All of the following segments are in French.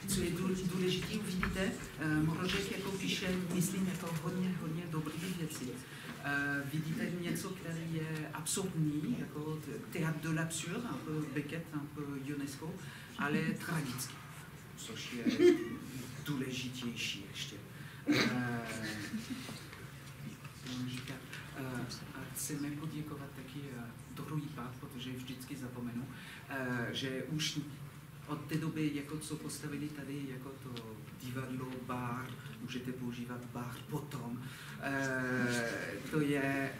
Co je důležité uvidíte, Mrožek jako píše, myslím, jako hodně dobrých věcí. Vidíte něco, které je absurdní, jako théâtre de l'absurde, un peu Beckett, un peu UNESCO, ale tragický, což je důležitější ještě. Chceme poděkovat taky druhý pár, protože vždycky zapomenu, že už od té doby, jako co postavili tady, jako to divadlo, bar, můžete používat bar potom, to je,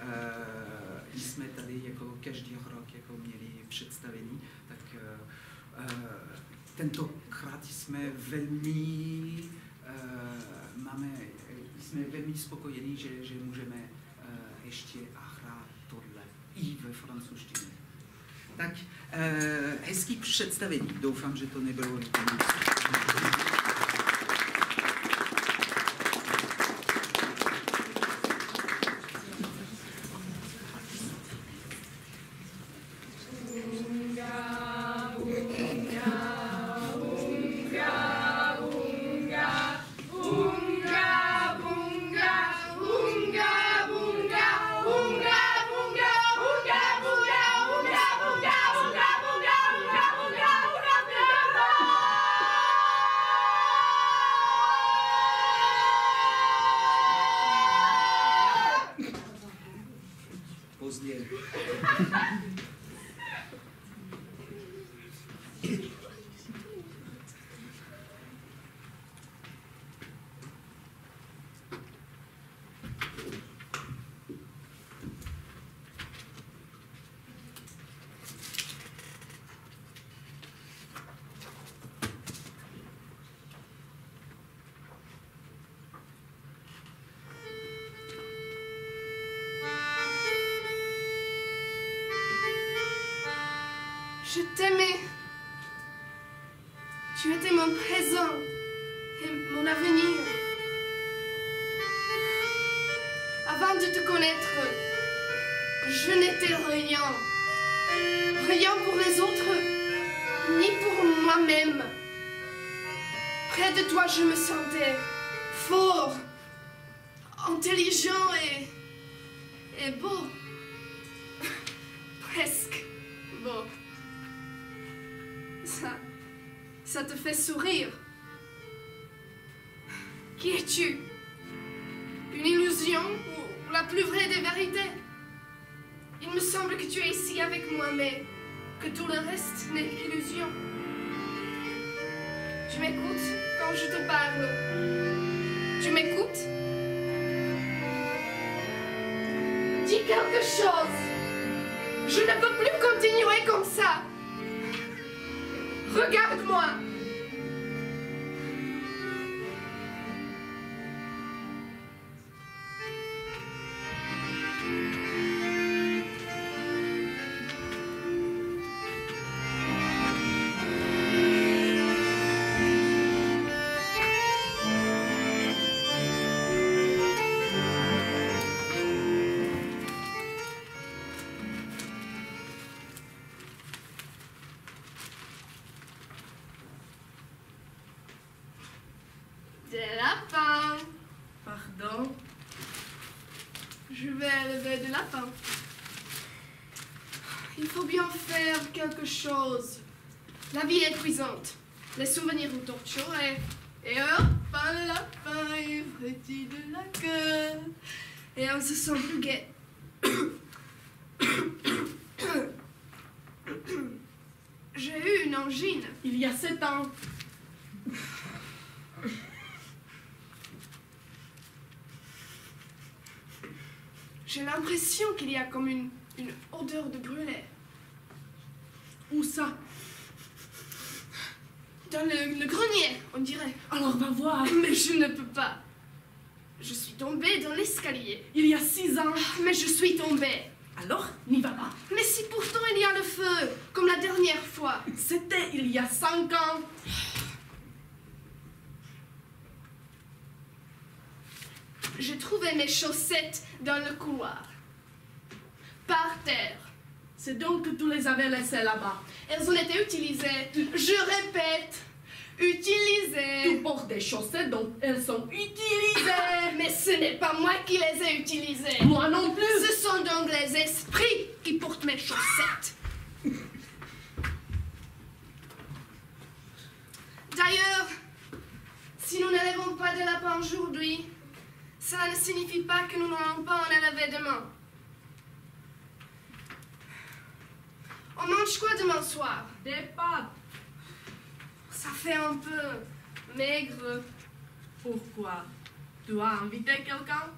jsme tady jako každý rok jako měli představení, tak tentokrát jsme velmi, jsme velmi spokojení, že můžeme ještě hrát tohle i ve francouzštině. Tak hezký představení. Doufám, že to nebylo nic. Je t'aimais. Tu étais mon présent et mon avenir. Avant de te connaître, je n'étais rien. Rien pour les autres, ni pour moi-même. Près de toi, je me sentais fort, intelligent et beau. Presque beau. Ça te fait sourire. Qui es-tu? Une illusion ou la plus vraie des vérités? Il me semble que tu es ici avec moi, mais que tout le reste n'est qu'illusion. Tu m'écoutes quand je te parle? Tu m'écoutes? Dis quelque chose. Je ne peux plus continuer comme ça. Regarde-moi. Des lapins. Pardon. Je vais élever des lapins. Il faut bien faire quelque chose. La vie est épuisante. Les souvenirs nous torturent et hop, le lapin est frétille de la queue. Et on se sent plus gai. J'ai eu une angine il y a 7 ans. J'ai l'impression qu'il y a comme une odeur de brûlé. Où ça? Dans le grenier, on dirait. Alors va voir. Mais je ne peux pas. Je suis tombée dans l'escalier. Il y a 6 ans. Mais je suis tombée. Alors, n'y va pas. Mais si pourtant il y a le feu, comme la dernière fois. C'était il y a 5 ans. J'ai trouvé mes chaussettes dans le couloir. Par terre. C'est donc que tu les avais laissées là-bas. Elles ont été utilisées. Je répète, utilisées. Tu portes des chaussettes, donc elles sont utilisées. Mais ce n'est pas moi qui les ai utilisées. Moi non plus. Ce sont donc les esprits qui portent mes chaussettes. D'ailleurs, si nous n'élevons pas de lapin aujourd'hui, cela ne signifie pas que nous n'allons pas en élever demain. On mange quoi demain soir? Des pâtes. Ça fait un peu maigre. Pourquoi? Tu as invité quelqu'un?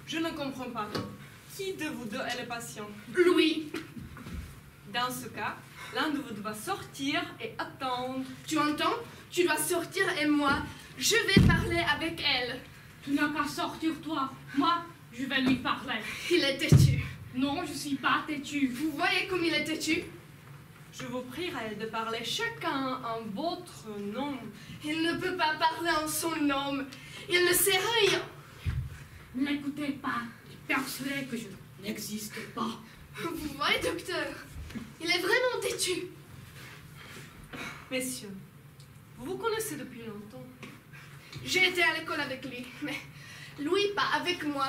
Je ne comprends pas. Qui de vous deux est le patient? Louis, Dans ce cas, l'un de vous doit sortir et attendre. tu entends? Tu dois sortir et moi, je vais parler avec elle. Tu n'as qu'à sortir toi. Moi, je vais lui parler. Il est têtu. Non, je suis pas têtue. Vous voyez comme il est têtu? Je vous prierai de parler chacun en votre nom. Il ne peut pas parler en son nom. Il ne sait rien. N'écoutez pas. Persuadez que je n'existe pas. Vous voyez, docteur? Il est vraiment têtu. Messieurs, vous vous connaissez depuis longtemps. J'ai été à l'école avec lui, mais Louis pas avec moi.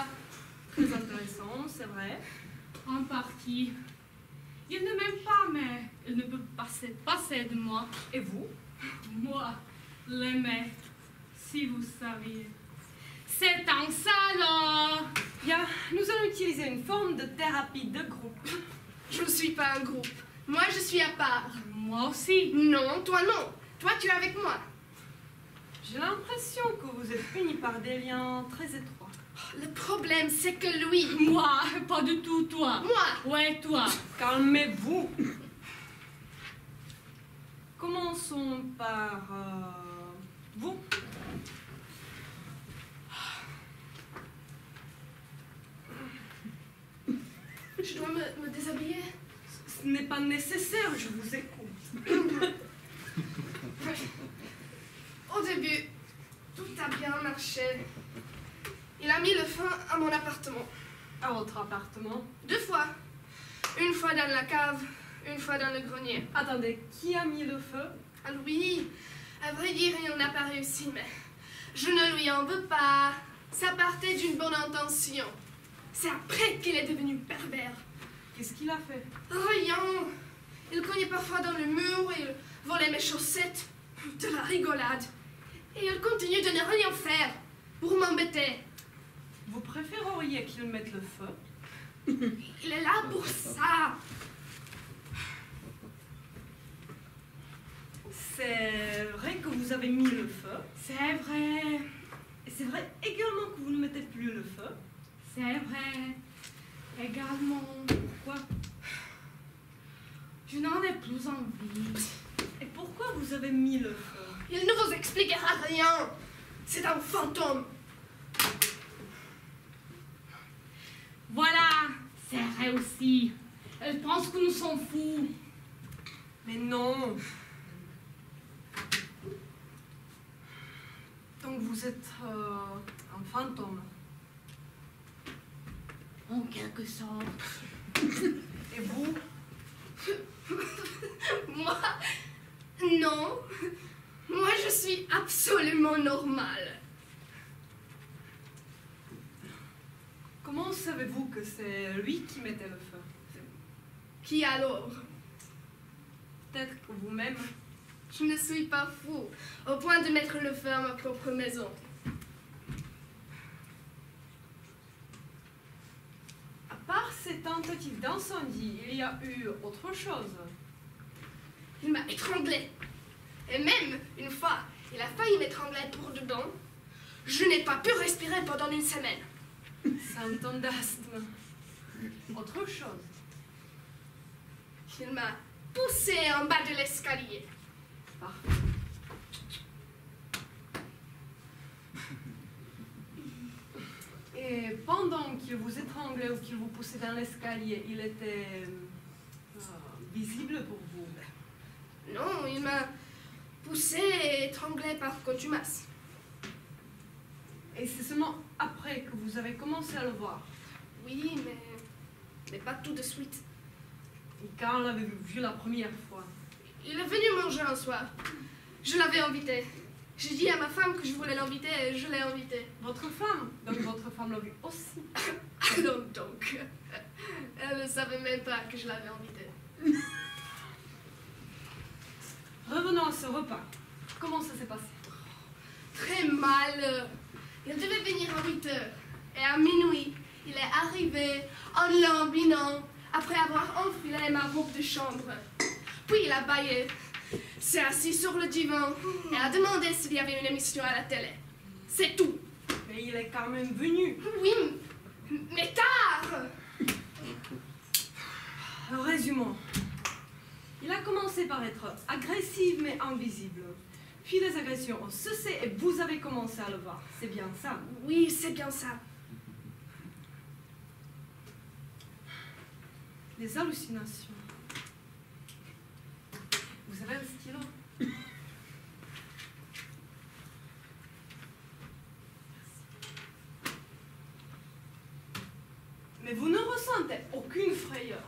Très intéressant, c'est vrai. En partie. Il ne m'aime pas, mais il ne peut passer de moi. Et vous? Moi, l'aimer, si vous saviez. C'est un salaud. Bien, nous allons utiliser une forme de thérapie de groupe. Je ne suis pas un groupe. Moi, je suis à part. Moi aussi. Non, toi non. Toi, tu es avec moi. J'ai l'impression que vous êtes unis par des liens très étroits. Le problème, c'est que Louis... Moi, pas du tout toi. Moi, Ouais, toi. Calmez-vous. Commençons par vous. je dois me déshabiller. Ce n'est pas nécessaire, je vous écoute. Au début, tout a bien marché. Il a mis le feu à mon appartement. À votre appartement. 2 fois. Une fois dans la cave, une fois dans le grenier. Attendez, qui a mis le feu? Ah Louis, à vrai dire, il n'a pas réussi, mais je ne lui en veux pas. Ça partait d'une bonne intention. C'est après qu'il est devenu pervers. Qu'est-ce qu'il a fait? Rien. Il cognait parfois dans le mur, il volait mes chaussettes. De la rigolade. Et il continue de ne rien faire pour m'embêter. Vous préféreriez qu'il mette le feu? Il est là pour ça. C'est vrai que vous avez mis le feu. C'est vrai. Et c'est vrai également que vous ne mettez plus le feu. C'est vrai. Également. Pourquoi? Je n'en ai plus envie. Et pourquoi vous avez mis le feu? Il ne vous expliquera rien. C'est un fantôme. Voilà. C'est vrai aussi. Elle pense que nous sommes fous. Mais non. Donc vous êtes un fantôme. En quelque sorte. Et vous? Moi? Non. Moi, je suis absolument normale. Comment savez-vous que c'est lui qui mettait le feu? Qui alors? Peut-être que vous-même. Je ne suis pas fou, au point de mettre le feu à ma propre maison. À part ces tentatives d'incendie, il y a eu autre chose. Il m'a étranglée. Et même, une fois, il a failli m'étrangler pour dedans. Je n'ai pas pu respirer pendant une semaine. Symptôme d'asthme. Autre chose. Il m'a poussée en bas de l'escalier. Parfait. Et pendant qu'il vous étranglait ou qu'il vous poussait dans l'escalier, il était visible pour vous? Non, il m'a poussée et étranglée par contumace. Et c'est seulement après que vous avez commencé à le voir? Oui, mais pas tout de suite. Et quand on l'avait vu la première fois? Il est venu manger un soir. Je l'avais invité. J'ai dit à ma femme que je voulais l'inviter et je l'ai invité. Votre femme? Donc votre femme l'a vu aussi? Alors donc, elle ne savait même pas que je l'avais invité. Revenons à ce repas. Comment ça s'est passé? Très mal. Il devait venir à 8 heures. Et à minuit, il est arrivé en lambinant après avoir enfilé ma robe de chambre. Puis il a bâillé, s'est assis sur le divan et a demandé s'il y avait une émission à la télé. C'est tout. Mais il est quand même venu. Oui, mais tard. Résumons. Il a commencé par être agressif mais invisible. Puis les agressions ont cessé et vous avez commencé à le voir. C'est bien ça? Oui, c'est bien ça. Les hallucinations. Vous avez un stylo? Mais vous ne ressentez aucune frayeur.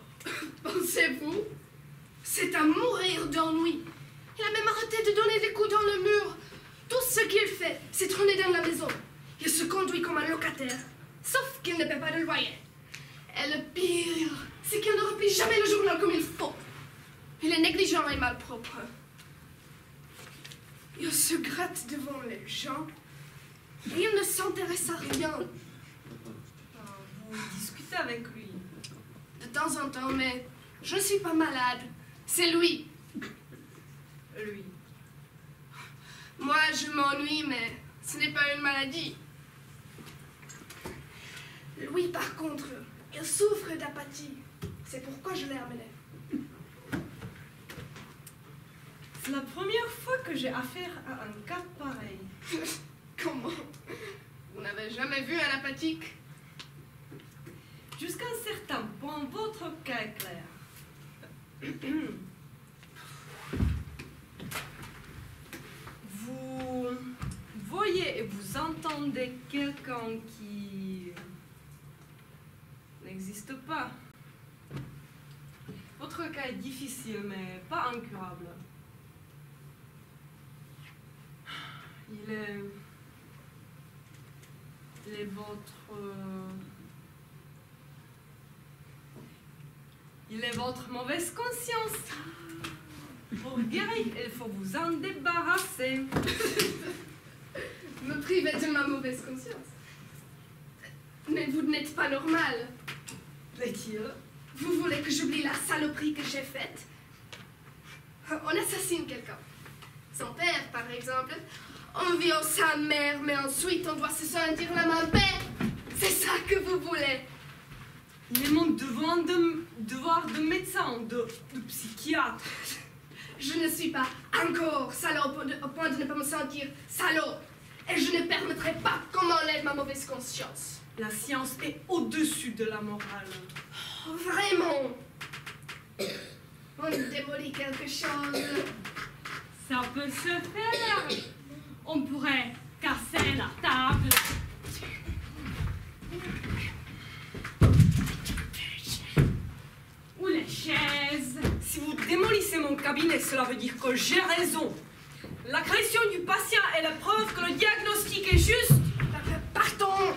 Pensez-vous? C'est à mourir d'ennui. Il a même arrêté de donner des coups dans le mur. Tout ce qu'il fait, c'est trôner dans la maison. Il se conduit comme un locataire, sauf qu'il ne paie pas de loyer. Et le pire, c'est qu'il ne replie jamais le journal comme il faut. Il est négligent et malpropre. Il se gratte devant les gens et il ne s'intéresse à rien. Vous discutez avec lui? De temps en temps, mais je ne suis pas malade. C'est lui. Lui. Moi, je m'ennuie, mais ce n'est pas une maladie. Lui, par contre, il souffre d'apathie. C'est pourquoi je l'ai amené. C'est la première fois que j'ai affaire à un cas pareil. Comment? Vous n'avez jamais vu un apathique? Jusqu'à un certain point, votre cas est clair. Vous voyez et vous entendez quelqu'un qui n'existe pas. Votre cas est difficile, mais pas incurable. Il est votre mauvaise conscience. Pour guérir, il faut vous en débarrasser. Me priver de ma mauvaise conscience. Mais vous n'êtes pas normal. Plaît-il? Vous voulez que j'oublie la saloperie que j'ai faite? On assassine quelqu'un. Son père, par exemple. On viole sa mère, mais ensuite on doit se sentir la main bête. C'est ça que vous voulez. Il est mon devoir de médecin, de psychiatre. Je ne suis pas encore salaud au point de ne pas me sentir salaud. Et je ne permettrai pas qu'on m'enlève ma mauvaise conscience. La science est au-dessus de la morale. Oh, vraiment. On démolit quelque chose. Ça peut se faire. On pourrait casser la table. Ou les chaises. Si vous démolissez mon cabinet, cela veut dire que j'ai raison. L'agression du patient est la preuve que le diagnostic est juste. Partons,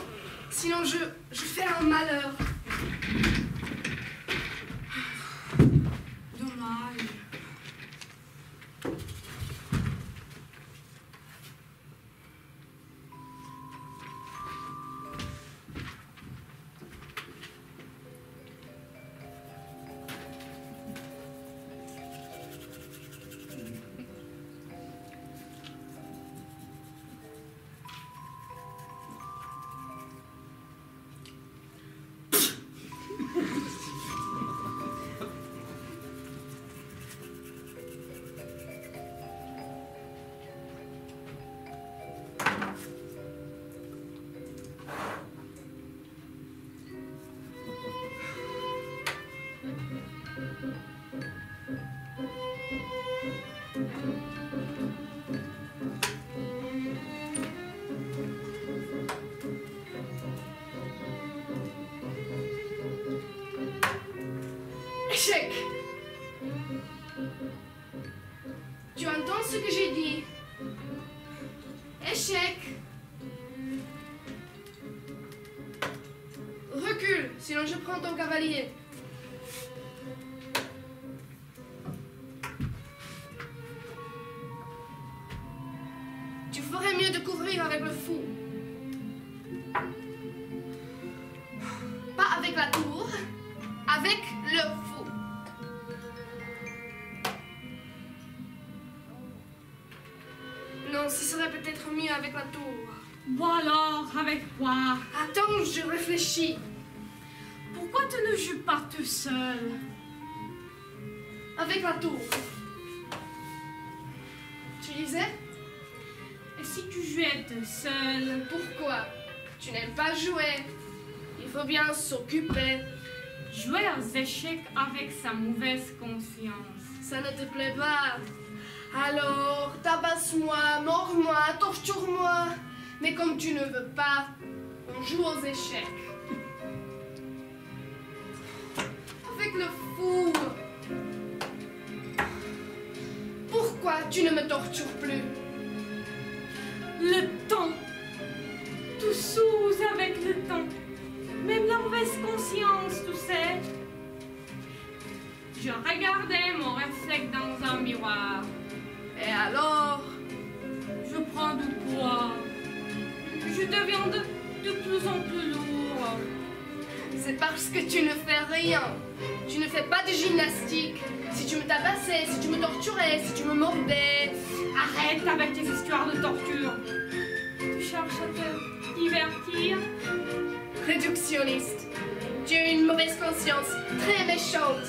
sinon je fais un malheur. Dommage. Échec. Tu entends ce que j'ai dit? Échec. Recule, sinon je prends ton cavalier. Tu ferais mieux de couvrir avec le fou. Pas avec la tour, avec le fou. Non, ce serait peut-être mieux avec la tour. Bon alors, avec quoi? Attends, je réfléchis. Pourquoi tu ne joues pas tout seul? Avec la tour. Tu disais? Et si tu jouais tout seul? Pourquoi? Tu n'aimes pas jouer. Il faut bien s'occuper. Jouer aux échecs avec sa mauvaise conscience. Ça ne te plaît pas. Alors, tabasse-moi, mords-moi, torture-moi. Mais comme tu ne veux pas, on joue aux échecs. Avec le fou. Pourquoi tu ne me tortures plus? Le temps. Tout s'use avec le temps. Même la mauvaise conscience, tu sais. Je regardais mon reflet dans un miroir. Et alors? Je prends du poids. Je deviens de plus en plus lourd. C'est parce que tu ne fais rien. Tu ne fais pas de gymnastique. Si tu me tabassais, si tu me torturais, si tu me mordais. Arrête avec tes histoires de torture. Tu cherches à te divertir. Réductionniste. Tu as une mauvaise conscience, très méchante.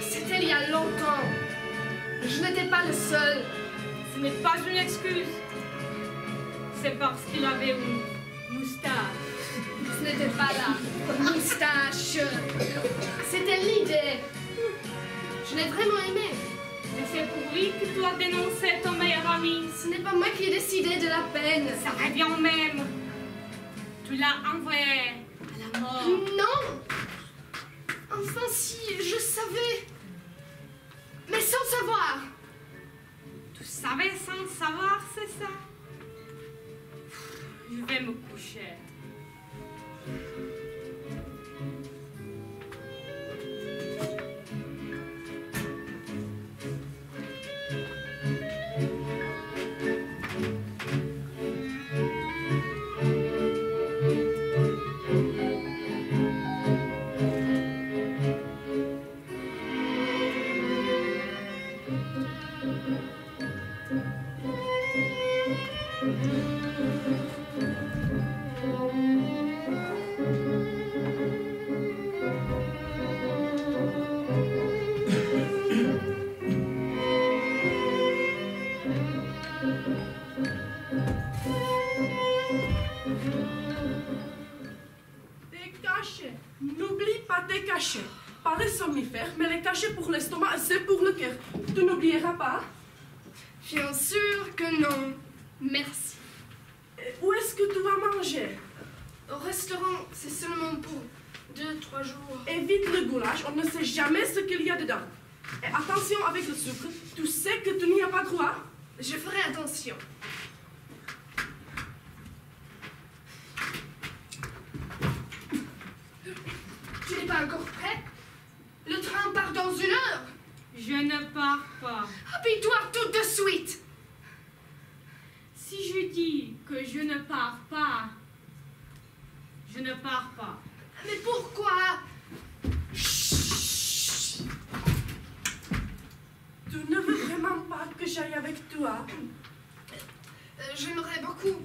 C'était il y a longtemps. Je n'étais pas le seul. Ce n'est pas une excuse. C'est parce qu'il avait une moustache. Ce n'était pas la moustache. C'était l'idée. Je l'ai vraiment aimé. Mais c'est pour lui que tu as dénoncé ton meilleur ami. Ce n'est pas moi qui ai décidé de la peine. Ça revient au même. Tu l'as envoyé à la mort. Non. Enfin si, je savais. Mais sans savoir. Tu savais sans savoir, c'est ça? Je vais me coucher. cachets. Pas les somnifères, mais les cachets pour l'estomac et c'est pour le cœur. Tu n'oublieras pas? Bien sûr que non. Merci. Et où est-ce que tu vas manger? Au restaurant, c'est seulement pour 2-3 jours. Évite le goulash, on ne sait jamais ce qu'il y a dedans. Et attention avec le sucre, tu sais que tu n'y as pas droit? Je ferai attention. Tu n'es pas encore prêt? Le train part dans 1 heure. Je ne pars pas. Habille-toi tout de suite. Si je dis que je ne pars pas, je ne pars pas. Mais pourquoi? Tu ne veux vraiment pas que j'aille avec toi? J'aimerais beaucoup,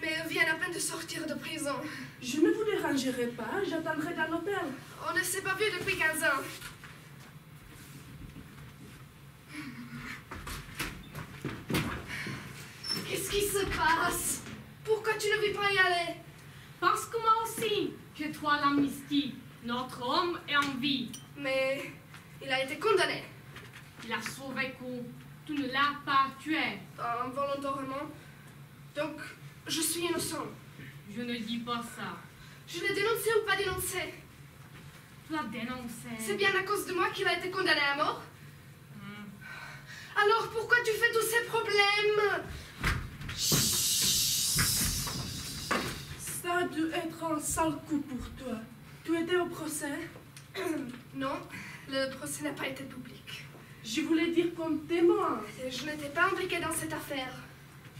mais elle vient à peine de sortir de prison. Je ne vous dérangerai pas, j'attendrai dans l'hôtel. On ne s'est pas vu depuis 15 ans. Qu'est-ce qui se passe? Pourquoi tu ne veux pas y aller? Parce que moi aussi, je dois l'amnistie. Notre homme est en vie. Mais il a été condamné. Il a survécu. Tu ne l'as pas tué. Involontairement. Donc, je suis innocent. Je ne dis pas ça. Je l'ai dénoncé ou pas dénoncé? Tu l'as dénoncé. C'est bien à cause de moi qu'il a été condamné à mort? Alors pourquoi tu fais tous ces problèmes? Ça a dû être un sale coup pour toi. Tu étais au procès? Non, le procès n'a pas été public. Je voulais dire comme témoin. Je n'étais pas impliquée dans cette affaire.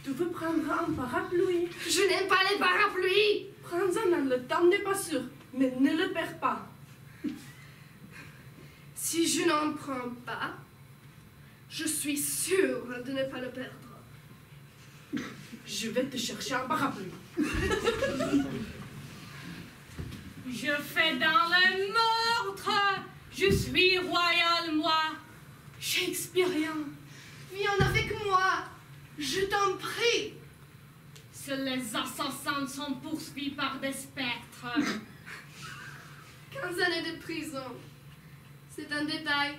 Tu veux prendre un parapluie? Je n'aime pas les parapluies. Prends-en un, le temps n'est pas sûr, mais ne le perds pas. Si je n'en prends pas, je suis sûre de ne pas le perdre. Je vais te chercher un parapluie. Je fais dans le meurtre. Je suis royal, moi. Shakespearien. Viens avec moi. Je t'en prie. Seuls les assassins sont poursuivis par des spectres. 15 années de prison. C'est un détail.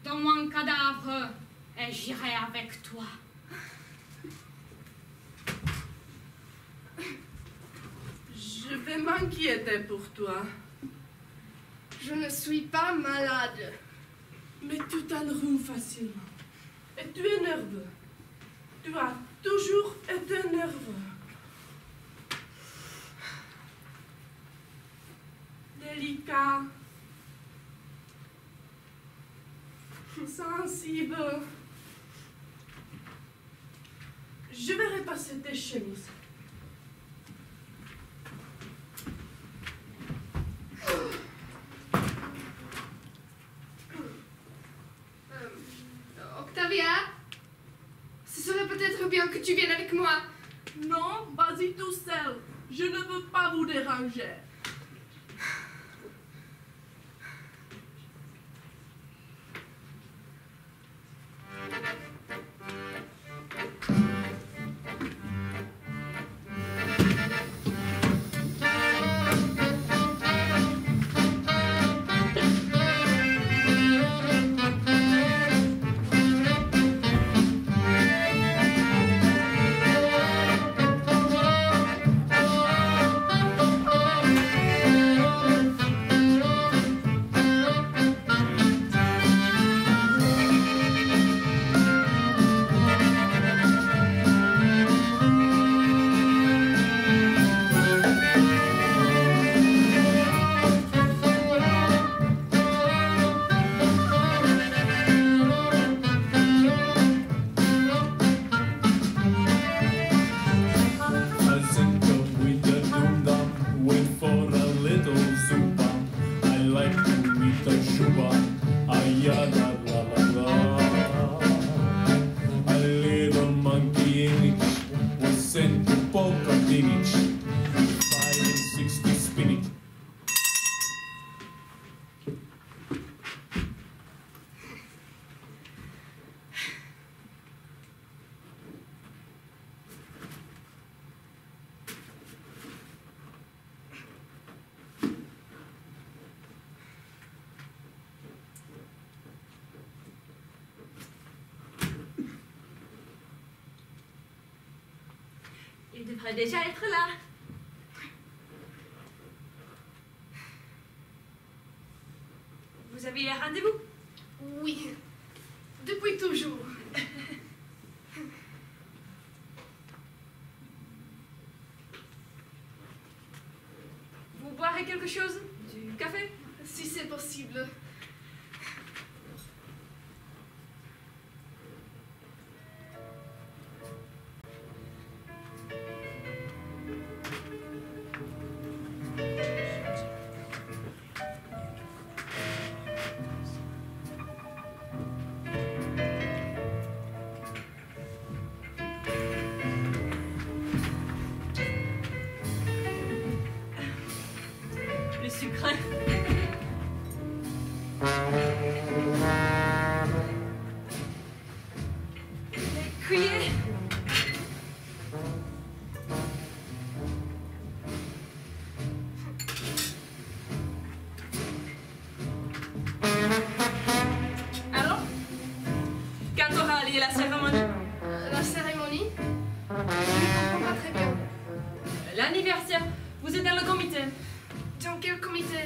Donne-moi un cadavre et j'irai avec toi. Je vais m'inquiéter pour toi. Je ne suis pas malade. Mais tu t'enrhumes facilement. Et tu es nerveux. Tu as toujours été nerveux. Délicat. Sensible. Je vais repasser tes chemises. Octavia, ce serait peut-être bien que tu viennes avec moi. Non, vas-y tout seul. Je ne veux pas vous déranger. Il devrait déjà être là. Vous aviez un rendez-vous? Oui, depuis toujours. Vous boirez quelque chose? Du café? Si c'est possible. Le sucre. Les cuillers. Alors, quand aura lieu la cérémonie? La cérémonie? Je ne comprends pas très bien. L'anniversaire. Vous êtes dans le comité. Dans quel comité?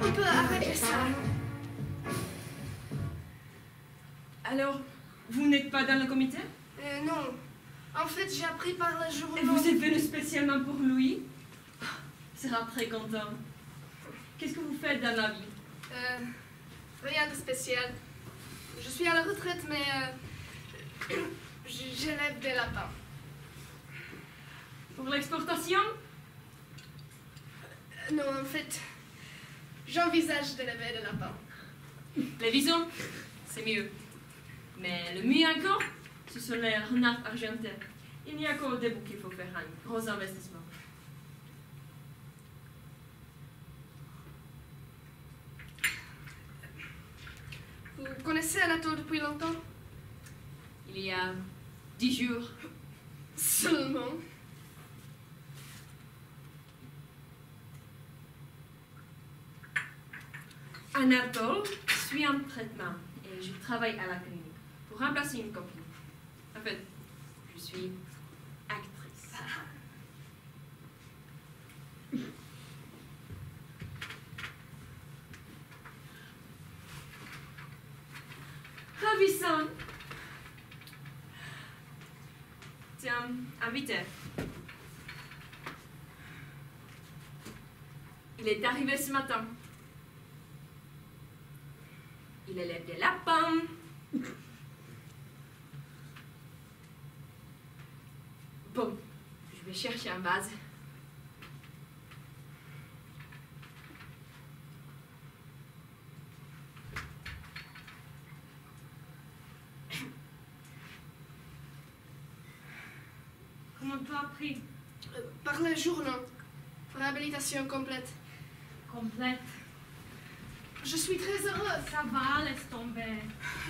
On peut arrêter ça. Alors, vous n'êtes pas dans le comité? Non. En fait, j'ai appris par le journal. Et vous êtes venu spécialement pour lui? Il sera très content. Qu'est-ce que vous faites dans la vie? Rien de spécial. Je suis à la retraite, mais j'élève des lapins. Pour l'exportation? Non, en fait, j'envisage d'élever des lapins. Les visons, c'est mieux. Mais le mieux encore, ce sont les renards argentés. Il n'y a qu'au début qu'il faut faire un gros investissement. Vous connaissez Anatole depuis longtemps? Il y a 10 jours. Seulement. Anatole suit un traitement et je travaille à la clinique pour remplacer une copine. En fait, je suis actrice. Ravissant. Tiens, invité. Il est arrivé ce matin. Il élève des lapins. Bon, je vais chercher un vase. Comment tu as appris? Par le journal. Réhabilitation complète. Complète. Je suis très heureuse. Ça va, laisse tomber.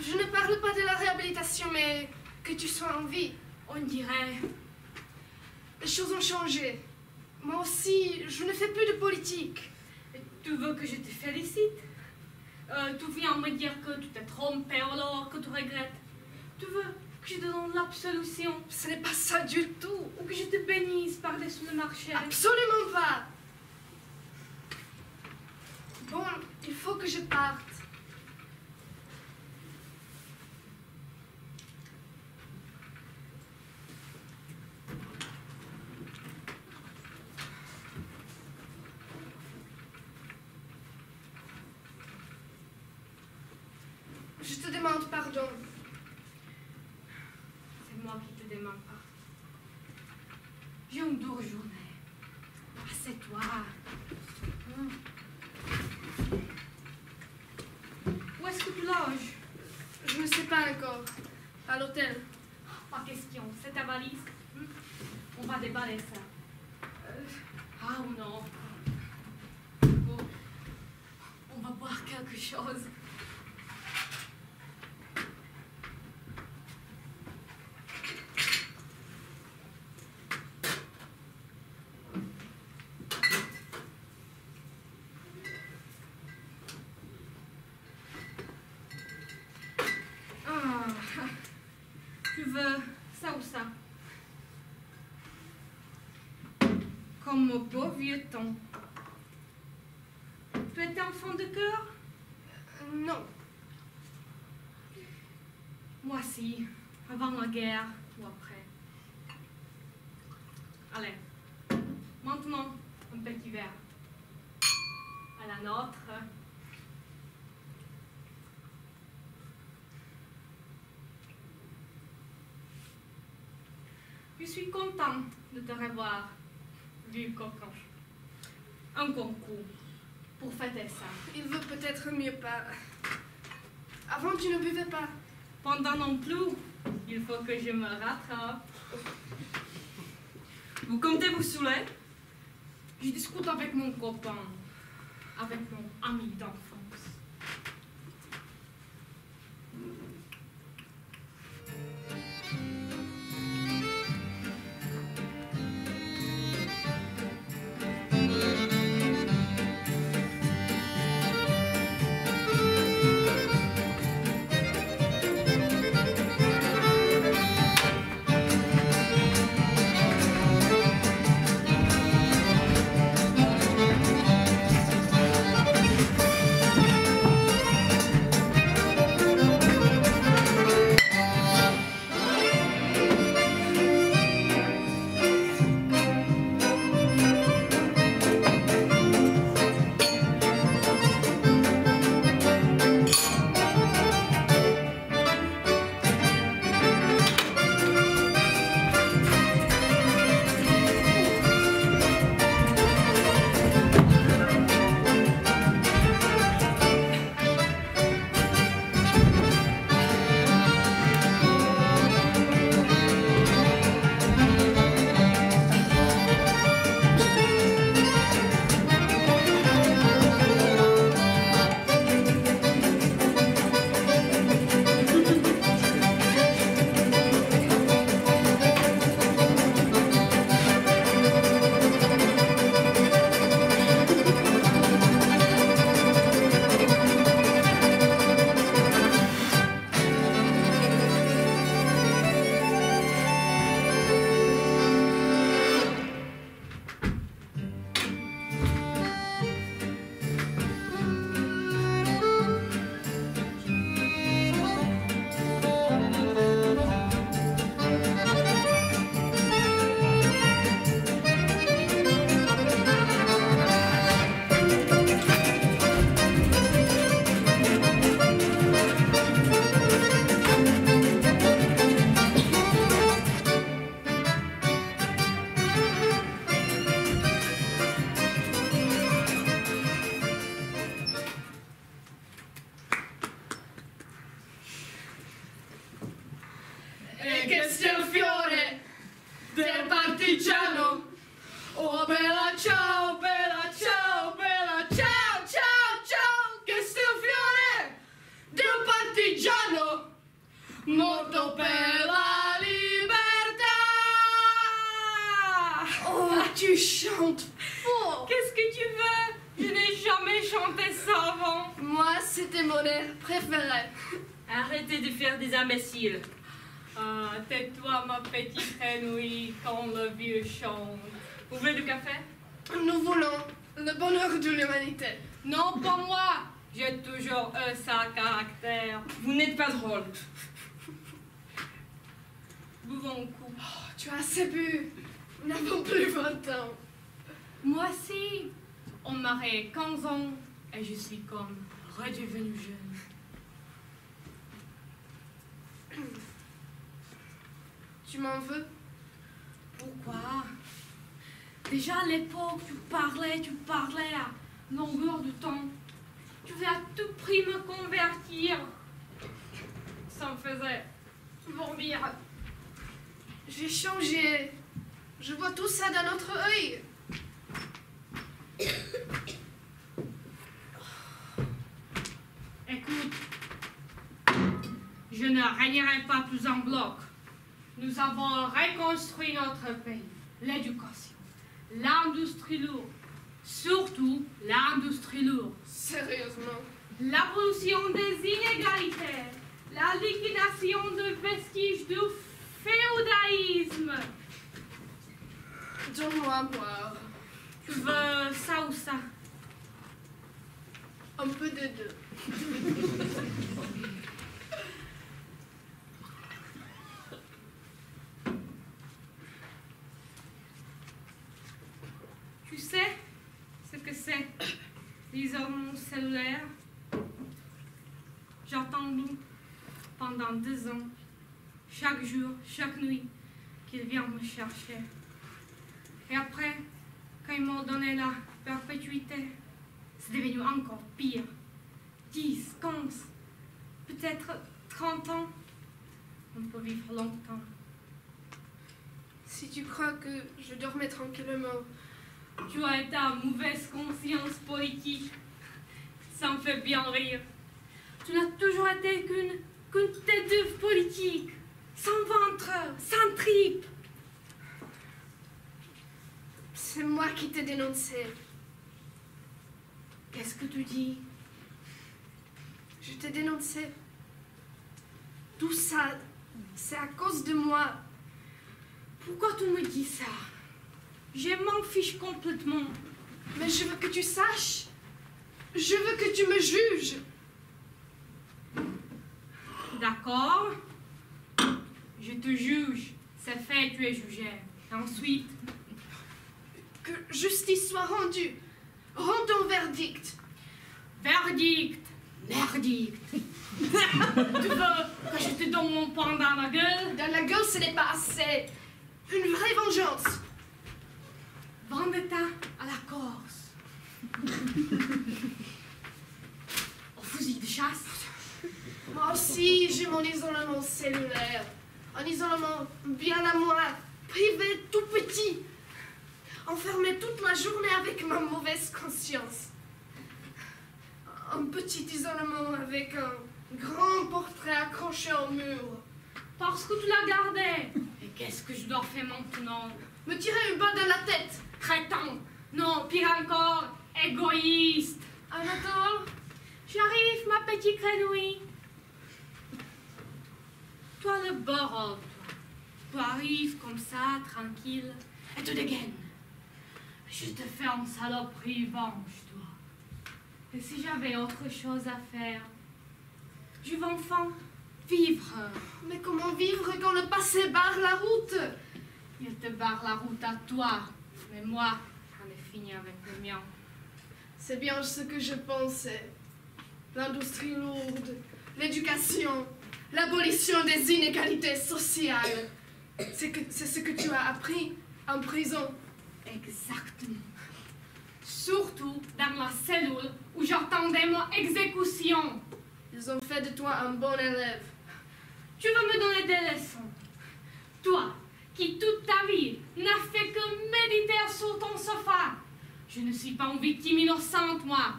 Je ne parle pas de la réhabilitation, mais que tu sois en vie. On dirait. Les choses ont changé. Moi aussi, je ne fais plus de politique. Et tu veux que je te félicite? Tu viens me dire que tu t'es trompé alors que tu regrettes. Tu veux que je te donne l'absolution? Ce n'est pas ça du tout. Ou que je te bénisse par-dessus le marché? Absolument pas. Bon, il faut que je parte. Je te demande pardon. C'est moi qui te demande pas. J'ai une dure journée. Assieds-toi. Où est-ce que tu loges? Je ne sais pas encore. À l'hôtel. Pas question, c'est ta valise. On va déballer ça. Ah ou non. Bon. On va boire quelque chose. Tu veux ça ou ça? comme au beau vieux temps. Tu étais enfant de cœur? Non. Moi aussi, avant la guerre ou après. Allez, maintenant, un petit verre. À la nôtre. Je suis content de te revoir, vieux coquin. Un concours pour fêter ça. Il veut peut-être mieux pas. Avant, tu ne buvais pas. Pendant non plus, il faut que je me rattrape. Vous comptez vous saouler? Je discute avec mon copain, avec mon ami d'enfance. Morto per la libertà. Oh, tu chantes fort. Qu'est-ce que tu veux? Je n'ai jamais chanté ça avant. Moi, c'était mon air préféré. Arrêtez de faire des imbéciles. Ah, tais-toi, ma petite renouille, quand le vieux chante. Vous voulez du café? Nous voulons le bonheur de l'humanité. Non, pas moi. J'ai toujours eu ça caractère. Vous n'êtes pas drôle. Buvons un coup. Oh, tu as assez bu. Nous n'avons plus 20 ans. Moi aussi. On m'aurait 15 ans et je suis comme redevenue jeune. Tu m'en veux? Pourquoi? Déjà à l'époque, tu parlais à longueur de temps. Tu voulais à tout prix me convertir. Ça me faisait vomir. J'ai changé. Je vois tout ça d'un autre œil. Écoute, je ne régnerai pas plus en bloc. Nous avons reconstruit notre pays. L'éducation, l'industrie lourde, surtout l'industrie lourde. Sérieusement. L'abolition des inégalités, la liquidation de vestiges du féodalisme. Donne-moi à boire. Tu veux ça ou ça? Un peu de deux. Tu sais ce que c'est, l'isolement cellulaire? J'ai attendu pendant 2 ans, chaque jour, chaque nuit, qu'il vienne me chercher. Et après, quand ils m'ont donné la perpétuité, c'est devenu encore pire. 10, 15, peut-être 30 ans. On peut vivre longtemps. Si tu crois que je dormais tranquillement, Tu as ta mauvaise conscience politique. Ça me fait bien rire. Tu n'as toujours été qu'une tête d'œuf politique, sans ventre, sans tripes. c'est moi qui t'ai dénoncé. Qu'est-ce que tu dis? Je t'ai dénoncé. Tout ça, c'est à cause de moi. Pourquoi tu me dis ça? Je m'en fiche complètement. Mais je veux que tu saches. Je veux que tu me juges. D'accord? Je te juge. C'est fait, tu es jugé. Et ensuite, Que justice soit rendue. Rends ton verdict. verdict, merdict. Tu veux que je te donne mon poing dans la gueule? Dans la gueule, ce n'est pas assez. Une vraie vengeance. Vendetta à la Corse. Au fusil de chasse. Moi aussi, j'ai mon isolement cellulaire. Un isolement bien à moi, privé, tout petit. Enfermé toute la journée avec ma mauvaise conscience. Un petit isolement avec un grand portrait accroché au mur. Parce que tu l'as gardé. Et qu'est-ce que je dois faire maintenant? Me tirer une balle dans la tête. Crétin. Non, pire encore, égoïste. Anatole, J'arrive, ma petite grenouille. Toi, le borol, toi. Tu arrives comme ça, tranquille, et tu dégaines. Je te fais une saloperie, venge-toi. Et si j'avais autre chose à faire? Je veux enfin vivre. mais comment vivre quand le passé barre la route? Il te barre la route à toi. Mais moi, j'en ai fini avec le mien. C'est bien ce que je pensais. L'industrie lourde, l'éducation, l'abolition des inégalités sociales. C'est ce que tu as appris en prison. Exactement. Surtout dans la cellule où j'attendais mon exécution. Ils ont fait de toi un bon élève. Tu veux me donner des leçons? Toi, qui toute ta vie n'as fait que méditer sur ton sofa. Je ne suis pas une victime innocente, moi.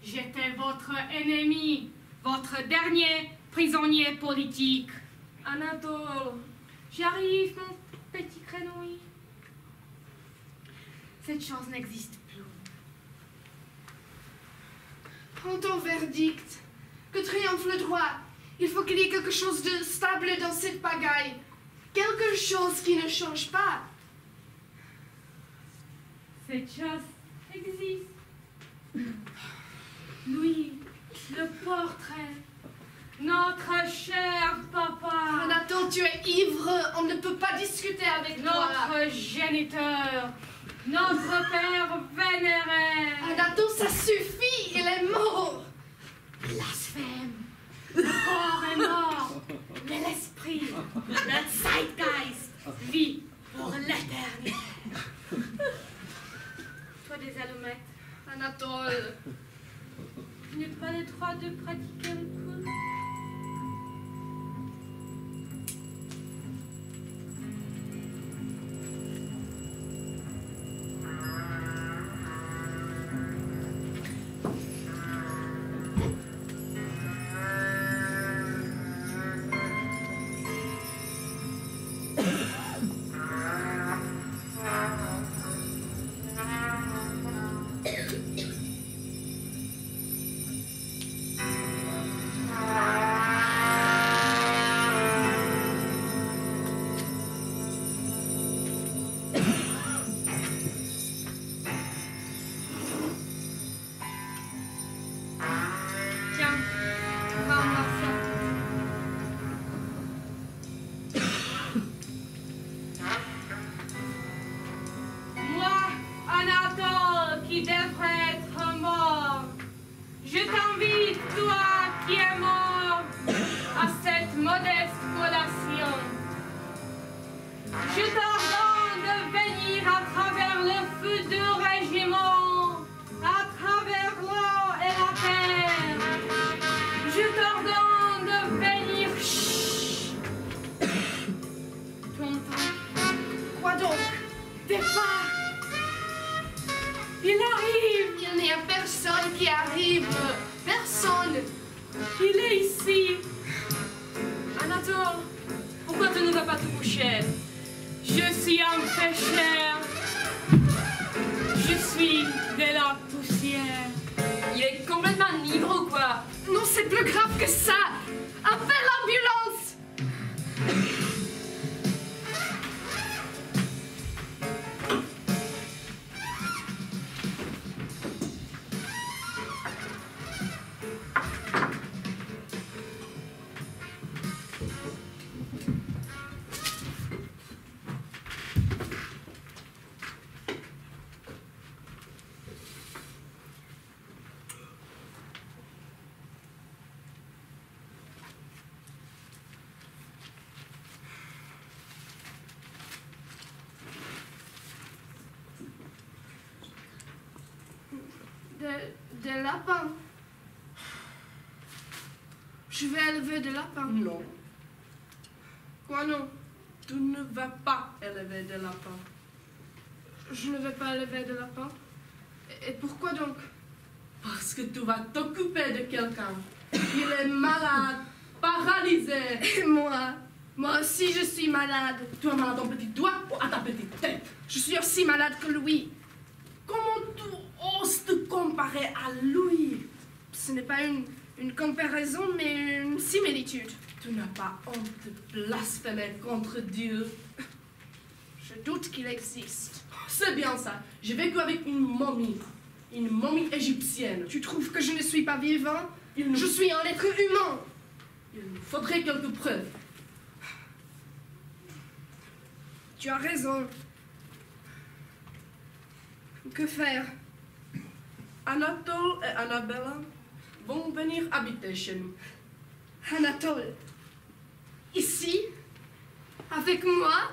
J'étais votre ennemi, votre dernier prisonnier politique. Anatole, J'arrive, mon petit grenouille. Cette chose n'existe plus. prends ton verdict. Que triomphe le droit. Il faut qu'il y ait quelque chose de stable dans cette pagaille. Quelque chose qui ne change pas. Cette chose existe. Lui, le portrait. Notre cher papa. Anatole, tu es ivre. On ne peut pas discuter avec toi. Notre géniteur. Notre père vénéré. Anatole, ça suffit. Il est mort. Blasphème. Le corps est mort. Mais l'esprit, le zeitgeist, vit pour l'éternité. Toi, des allumettes. Anatole. Tu n'as pas le droit de pratiquer le culte. qui devrait être mort. Je t'invite, toi qui es mort, à cette modeste collation. Je t'ordonne de venir à travers le feu du régiment, à travers l'eau et la terre. Je t'ordonne de venir. Chut. Tu entends? Quoi donc? Des pas. Il arrive. Il n'y a personne qui arrive. Personne. Il est ici. Anatole, pourquoi tu ne vas pas te coucher? Je suis un pécheur. Je suis de la poussière. Il est complètement ivre ou quoi? Non, c'est plus grave que ça. Appelle l'ambulance. Des lapins. Je vais élever des lapins. Non, Quoi non? tu ne vas pas élever des lapins. Je ne vais pas élever des lapins. Et pourquoi donc? Parce que tu vas t'occuper de quelqu'un. Il est malade, paralysé. Et moi? Moi aussi je suis malade. Tu as mal à ton petit doigt ou à ta petite tête? Je suis aussi malade que Louis. Comment tu oses te comparer à lui? Ce n'est pas une comparaison, mais une similitude. Tu n'as pas honte de blasphémer contre Dieu? Je doute qu'il existe. C'est bien ça. J'ai vécu avec une momie égyptienne. Tu trouves que je ne suis pas vivant? Il nous, Je suis un être humain. il nous faudrait quelques preuves. Tu as raison. Que faire? Anatole et Annabella vont venir habiter chez nous. Anatole, ici, avec moi,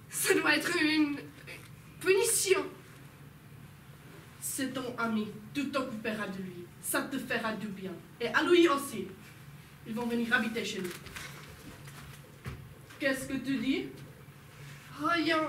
ça doit être une punition. C'est ton ami, tu t'occuperas de lui. Ça te fera du bien. Et à lui aussi. Ils vont venir habiter chez nous. Qu'est-ce que tu dis? Rien.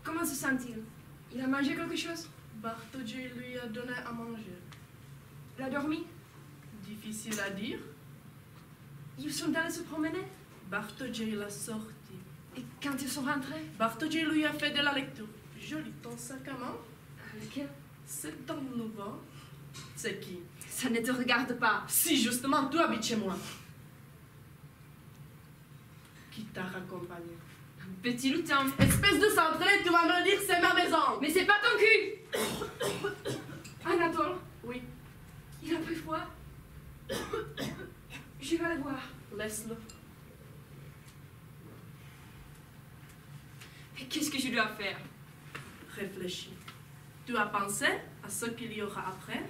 Comment se sent-il? Il a mangé quelque chose? Bartholdi lui a donné à manger. Il a dormi? Difficile à dire. Ils sont allés se promener? Bartholdi l'a sorti. Et quand ils sont rentrés? Bartholdi lui a fait de la lecture. Joli ton sac à main. Lequel? C'est un nouveau. C'est qui? Ça ne te regarde pas. Si justement tu habites chez moi. Qui t'a raccompagné? Petit lutin. Espèce de centré, tu vas me le dire, c'est ma maison. Mais c'est pas ton cul! Anatole, Oui, il a pris froid. Je vais le voir. laisse-le. Mais qu'est-ce que je dois faire? Réfléchis. Tu as pensé à ce qu'il y aura après?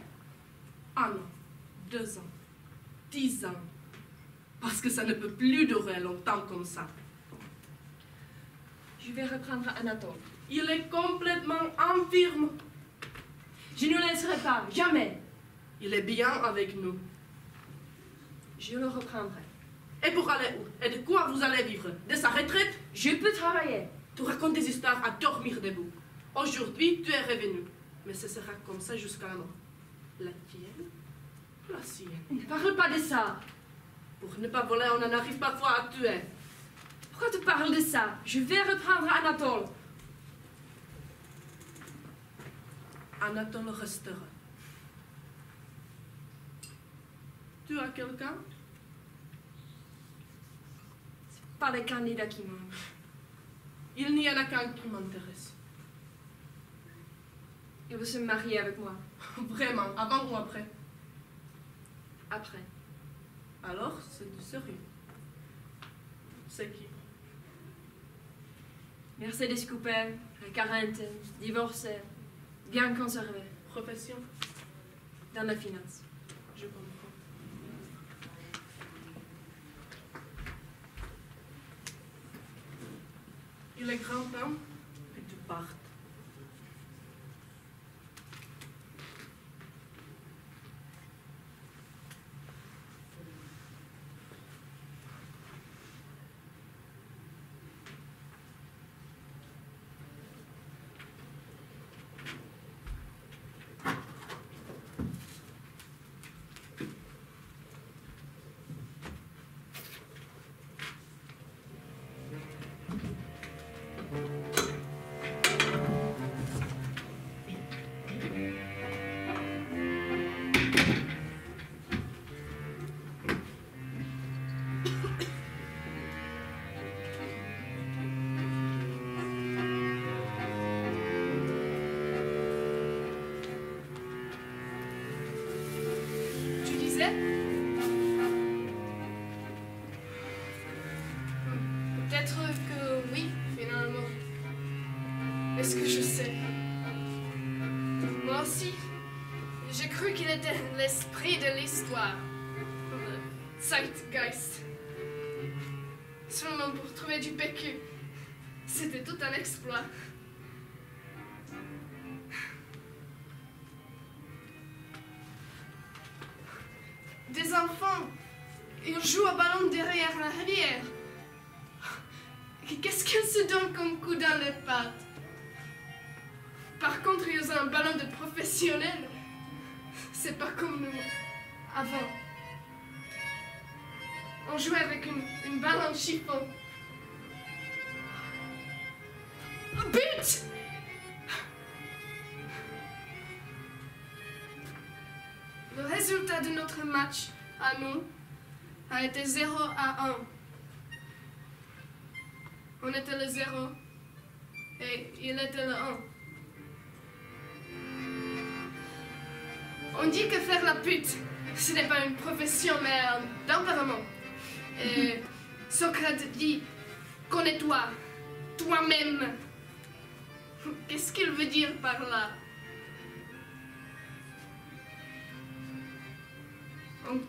1 an, 2 ans, 10 ans. Parce que ça ne peut plus durer longtemps comme ça. Je vais reprendre Anatole. Il est complètement infirme. Je ne le laisserai pas, jamais. Il est bien avec nous. Je le reprendrai. Et pour aller où? Et de quoi vous allez vivre? De sa retraite? Je peux travailler. Tu racontes des histoires à dormir debout. Aujourd'hui, tu es revenu. Mais ce sera comme ça jusqu'à la mort. La tienne? La sienne. Ne parle pas de ça. Pour ne pas voler, on en arrive parfois à tuer. Pourquoi tu parles de ça? Je vais reprendre Anatole. Anatole restera. Tu as quelqu'un? Pas les candidats qui manquent. Il n'y en a qu'un qui m'intéresse. Il veut se marier avec moi. Vraiment, avant ou après? Après. Alors, c'est du sérieux. C'est qui? Mercedes Cooper, à 40, divorcée, bien conservée, Profession? dans la finance. Je comprends. Il est grand temps que tu partes. Peut-être que oui, finalement. Est-ce que je sais? Moi aussi, j'ai cru qu'il était l'esprit de l'histoire. Le Zeitgeist. Seulement pour trouver du PQ. C'était tout un exploit. Des enfants, ils jouent au ballon derrière la rivière. Qu'est-ce qu'ils se donnent comme coup dans les pattes? Par contre, ils ont un ballon de professionnel. C'est pas comme nous, avant. On jouait avec une balle en chiffon. Un but! Le résultat de notre match à nous a été 0-1. On était le 0 et il était le 1. On dit que faire la pute, ce n'est pas une profession mais un tempérament. Et Socrate dit, connais-toi, toi-même. Qu'est-ce qu'il veut dire par là?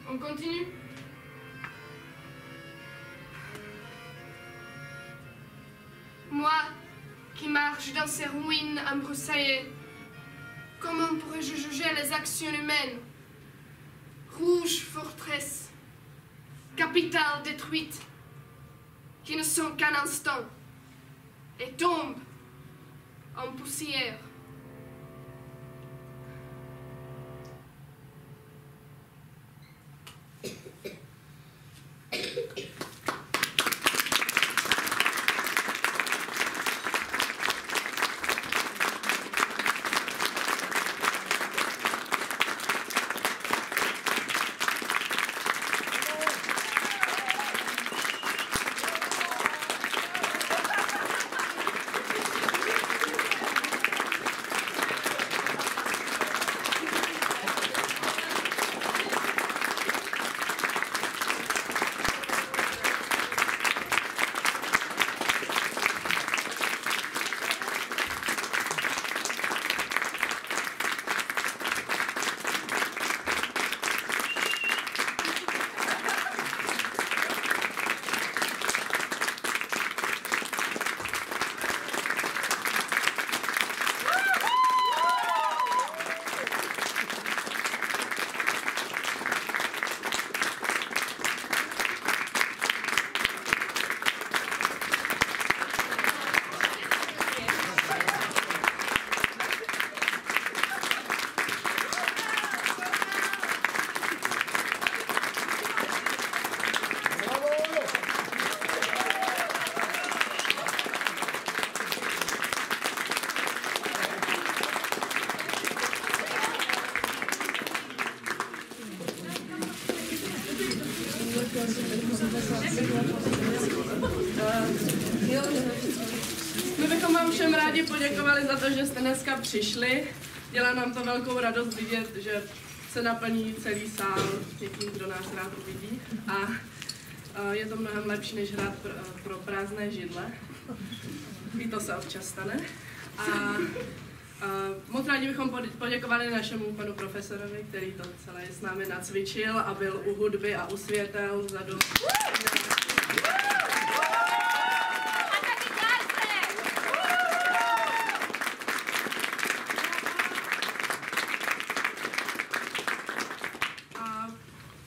On continue? Moi, qui marche dans ces ruines embroussaillées, comment pourrais-je juger les actions humaines? Rouge forteresse, capitale détruite, qui ne sont qu'un instant, et tombent en poussière. vám všem rádi poděkovali za to, že jste dneska přišli. Dělá nám to velkou radost vidět, že se naplní celý sál někým, kdo nás rád uvidí. A je to mnohem lepší, než hrát pro prázdné židle. I to se občas stane. A moc rádi bychom poděkovali našemu panu profesorovi, který to celé s námi nacvičil a byl u hudby a u světel vzadu.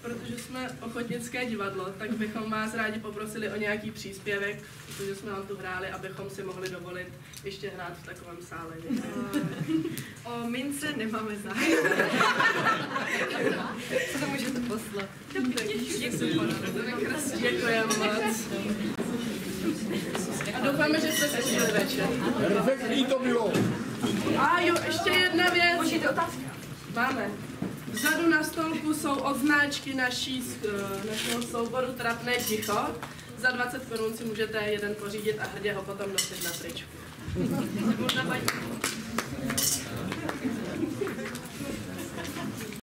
Protože jsme ochotnické divadlo, tak bychom vás rádi poprosili o nějaký příspěvek, protože jsme vám tu hráli, abychom si mohli dovolit ještě hrát v takovém sále. O mince nemáme zájem. Co to můžete poslat? Děkujeme moc. A doufáme, že jste se užili večer. Perfektní to bylo. A jo, ještě jedna věc. Můžete otázky? Máme. Vzadu na stolku jsou odznáčky našeho souboru Trapné ticho. Za 20 korun si můžete jeden pořídit a hrdě ho potom nosit na tričku.